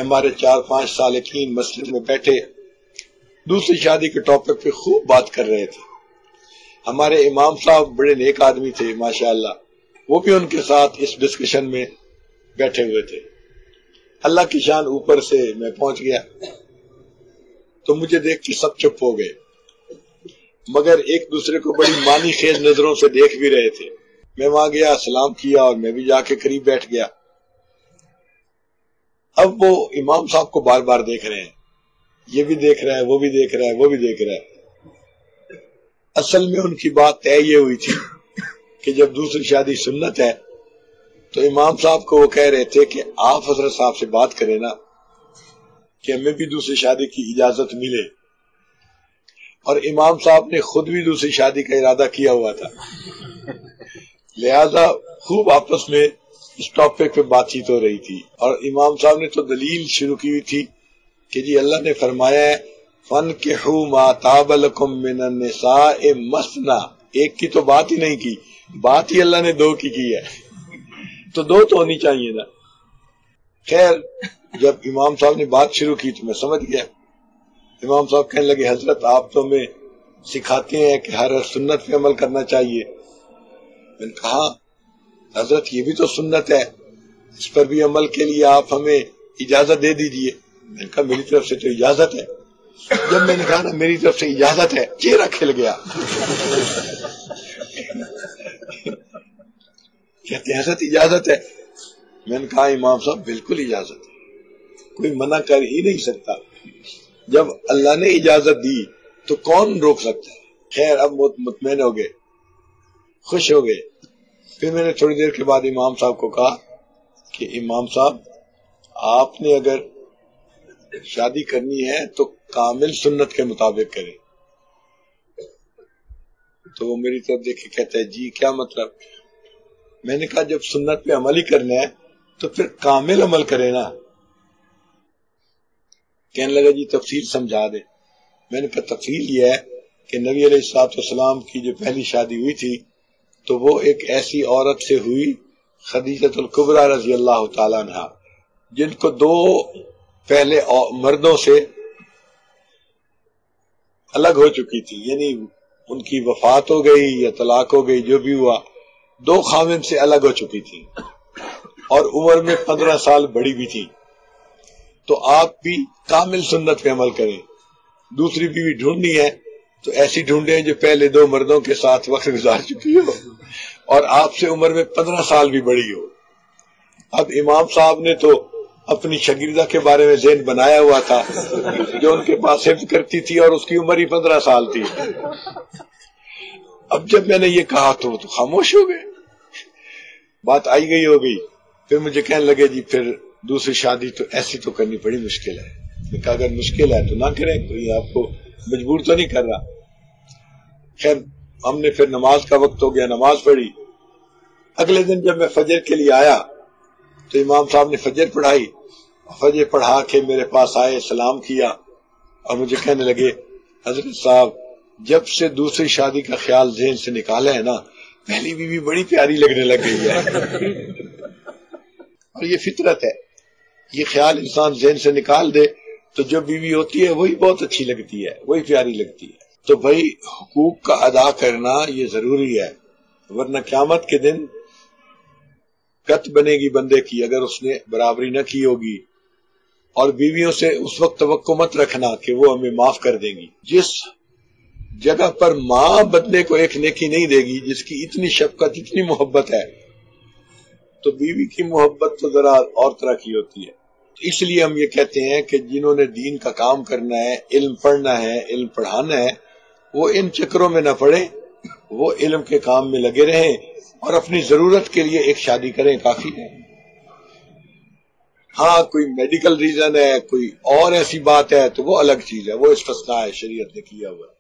ہمارے 4-5 سالکین مسجد میں بیٹھے دوسری شادی کے ٹاپک پہ خوب بات کر رہے تھے. ہمارے امام صاحب بڑے نیک آدمی تھے ماشاءاللہ، وہ بھی ان کے ساتھ اس ڈسکشن میں بیٹھے ہوئے تھے. اللہ کی شان اوپر سے میں پہنچ گیا تو مجھے دیکھ کے سب چپ ہو گئے، مگر ایک دوسرے کو بڑی معنی خیز نظروں سے دیکھ بھی رہے تھے. میں وہاں گیا، سلام کیا اور میں بھی جا کے قریب بیٹھ گیا. اب وہ امام صاحب کو بار بار دیکھ رہے ہیں، یہ بھی دیکھ رہا ہے، وہ بھی دیکھ رہا ہے، وہ بھی دیکھ رہا ہے. اصل میں ان کی بات طے یہ ہوئی تھی کہ جب دوسری شادی سنت ہے تو امام صاحب کو وہ کہہ رہے تھے کہ آپ حضرت صاحب سے بات کریں نا کہ ہمیں بھی دوسری شادی کی اجازت ملے. اور امام صاحب نے خود بھی دوسری شادی کا ارادہ کیا ہوا تھا، لہذا خوب آپس میں اس ٹاپک پہ بات چیت ہو رہی تھی. اور امام صاحب نے تو دلیل شروع کی ہوئی تھی کہ جی اللہ نے فرمایا ہے فَانْكِحُوا مَا طَابَ لَكُم مِّنَ النِّسَاءِ مَثْنَىٰ. ایک کی تو بات ہی نہیں کی، بات ہی اللہ نے 2 کی ہے، تو 2 تو ہونی چاہیے نا. خیر جب امام صاحب نے بات شروع کی تو میں سمجھ گیا. امام صاحب کہنے لگے حضرت آپ تو ہمیں سکھاتے ہیں کہ ہر سنت پہ عمل کرنا چاہیے. میں نے کہا حضرت یہ بھی تو سنت ہے، اس پر بھی عمل کے لیے آپ ہمیں اجازت دے دیجئے. میں نے کہا میری طرف سے تو اجازت ہے. جب میں نے کہا نا میری طرف سے اجازت ہے، چہرہ کھل گیا. کہتے ہیں حضرت اجازت ہے. میں نے کہا امام صاحب بالکل اجازت ہے، کوئی منع کر ہی نہیں سکتا. جب اللہ نے اجازت دی تو کون روک سکتا ہے. خیر اب مطمئن ہو گئے، خوش ہو گئے. پھر میں نے تھوڑی دیر کے بعد امام صاحب کو کہا کہ امام صاحب آپ نے اگر شادی کرنی ہے تو کامل سنت کے مطابق کریں. تو وہ میری طرف دیکھ کے کہتا ہے جی کیا مطلب. میں نے کہا جب سنت پہ عمل ہی کرنا ہے تو پھر کامل عمل کرے نا. کہنے لگا جی تفصیل سمجھا دے. میں نے کہا تفصیل یہ ہے کہ نبی علیہ الصلوۃ والسلام کی جو پہلی شادی ہوئی تھی تو وہ ایک ایسی عورت سے ہوئی خدیجۃ الکبریٰ رضی اللہ تعالیٰ عنہا، جن کو 2 پہلے مردوں سے الگ ہو چکی تھی، یعنی ان کی وفات ہو گئی یا طلاق ہو گئی، جو بھی ہوا 2 خاوند سے الگ ہو چکی تھی اور عمر میں 15 سال بڑی بھی تھی. تو آپ بھی کامل سنت پہ عمل کریں. دوسری بیوی ڈھونڈنی ہے تو ایسی ڈھونڈیں جو پہلے 2 مردوں کے ساتھ وقت گزار چکی ہو اور آپ سے عمر میں 15 سال بھی بڑی ہو. اب امام صاحب نے تو اپنی شاگردہ کے بارے میں ذہن بنایا ہوا تھا جو ان کے پاس حفظ کرتی تھی اور اس کی عمر ہی 15 سال تھی. اب جب میں نے یہ کہا تو خاموش ہو گئے، بات آئی گئی ہو گئی. پھر مجھے کہنے لگے جی پھر دوسری شادی تو ایسی تو کرنی بڑی مشکل ہے. میں کہا اگر مشکل ہے تو نہ کریں، کوئی آپ کو مجبور تو نہیں کر رہا. خیر ہم نے پھر نماز کا وقت ہو گیا، نماز پڑھی. اگلے دن جب میں فجر کے لیے آیا تو امام صاحب نے فجر پڑھائی. فجر پڑھا کے میرے پاس آئے، سلام کیا اور مجھے کہنے لگے حضرت صاحب جب سے دوسری شادی کا خیال ذہن سے نکالا ہے نا پہلی بیوی بڑی پیاری لگنے لگ گئی ہے. اور یہ فطرت ہے، یہ خیال انسان ذہن سے نکال دے تو جو بیوی ہوتی ہے وہی بہت اچھی لگتی ہے، وہی پیاری لگتی ہے. تو بھائی حقوق کا ادا کرنا یہ ضروری ہے، ورنہ قیامت کے دن قط بنے گی بندے کی اگر اس نے برابری نہ کی ہوگی. اور بیویوں سے اس وقت توقع مت رکھنا کہ وہ ہمیں معاف کر دیں گی. جس جگہ پر ماں بندے کو ایک نیکی نہیں دے گی جس کی اتنی شفقت اتنی محبت ہے تو بیوی کی محبت تو ذرا اور طرح کی ہوتی ہے. اس لیے ہم یہ کہتے ہیں کہ جنہوں نے دین کا کام کرنا ہے، علم پڑھنا ہے، علم پڑھانا ہے، وہ ان چکروں میں نہ پڑیں، وہ علم کے کام میں لگے رہیں اور اپنی ضرورت کے لیے ایک شادی کریں، کافی ہے. ہاں کوئی میڈیکل ریزن ہے، کوئی اور ایسی بات ہے تو وہ الگ چیز ہے، وہ استثناء ہے، شریعت نے کیا ہوا ہے.